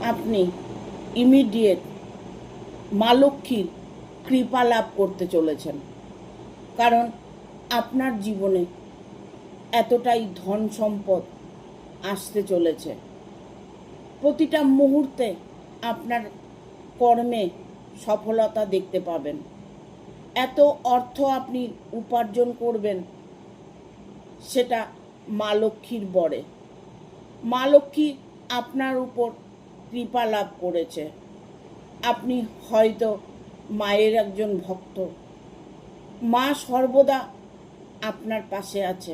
আপনি ইমিডিয়েট মা লক্ষ্মীর কৃপা লাভ করতে চলেছেন, কারণ আপনার জীবনে এতটাই ধন সম্পদ আসতে চলেছে। প্রতিটা মুহূর্তে আপনার কর্মে সফলতা দেখতে পাবেন। এত অর্থ আপনি উপার্জন করবেন, সেটা মা লক্ষ্মীর বরে। মা লক্ষ্মী আপনার উপর কৃপা লাভ করেছে। আপনি হয়তো মায়ের একজন ভক্ত। মা সর্বদা আপনার পাশে আছে।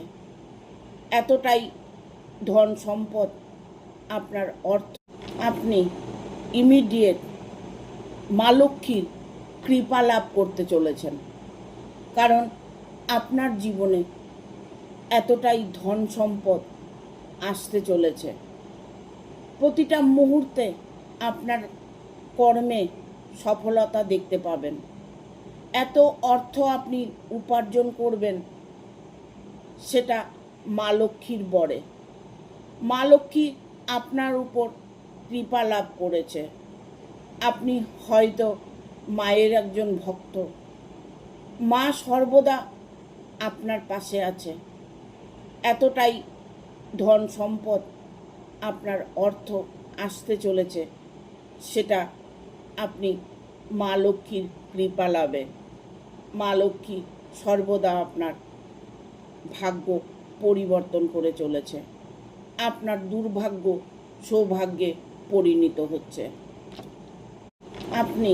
এতটাই ধন সম্পদ আপনার অর্থ। আপনি ইমিডিয়েট মা লক্ষ্মীর কৃপা লাভ করতে চলেছেন, কারণ আপনার জীবনে এতটাই ধন সম্পদ আসতে চলেছে। প্রতিটা মুহূর্তে আপনার কর্মে সফলতা দেখতে পাবেন। এত অর্থ আপনি উপার্জন করবেন, সেটা মা লক্ষ্মীর বরে। মা লক্ষ্মী আপনার উপর কৃপা লাভ করেছে। আপনি হয়তো মায়ের একজন ভক্ত। মা সর্বদা আপনার পাশে আছে। এতটাই ধন সম্পদ আপনার অর্থ আসতে চলেছে, সেটা আপনি মা লক্ষ্মীর কৃপা লাভে। মা লক্ষ্মী সর্বদা আপনার ভাগ্য পরিবর্তন করে চলেছে। আপনার দুর্ভাগ্য সৌভাগ্যে পরিণত হচ্ছে। আপনি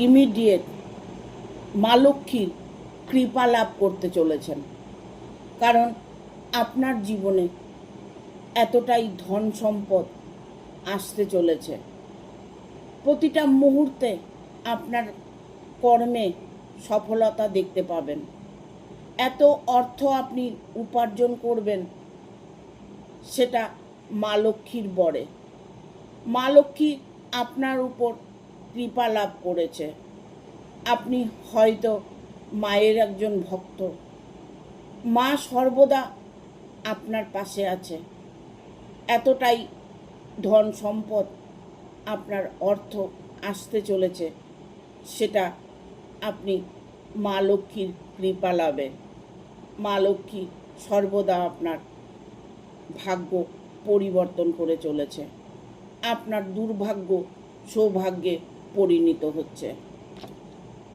ইমিডিয়েট মা লক্ষ্মীর কৃপা লাভ করতে চলেছেন, কারণ আপনার জীবনে এতটাই ধন সম্পদ আসতে চলেছে। প্রতিটা মুহূর্তে আপনার কর্মে সফলতা দেখতে পাবেন। এত অর্থ আপনি উপার্জন করবেন, সেটা মা লক্ষ্মীর বরে। মা লক্ষ্মী আপনার উপর কৃপা লাভ করেছে। আপনি হয়তো মায়ের একজন ভক্ত। মা সর্বদা আপনার পাশে আছে। এতটাই ধন সম্পদ আপনার অর্থ আসতে চলেছে, সেটা আপনি মা লক্ষ্মীর কৃপা লাভে। মা লক্ষ্মী সর্বদা আপনার ভাগ্য পরিবর্তন করে চলেছে। আপনার দুর্ভাগ্য সৌভাগ্যে পরিণত হচ্ছে।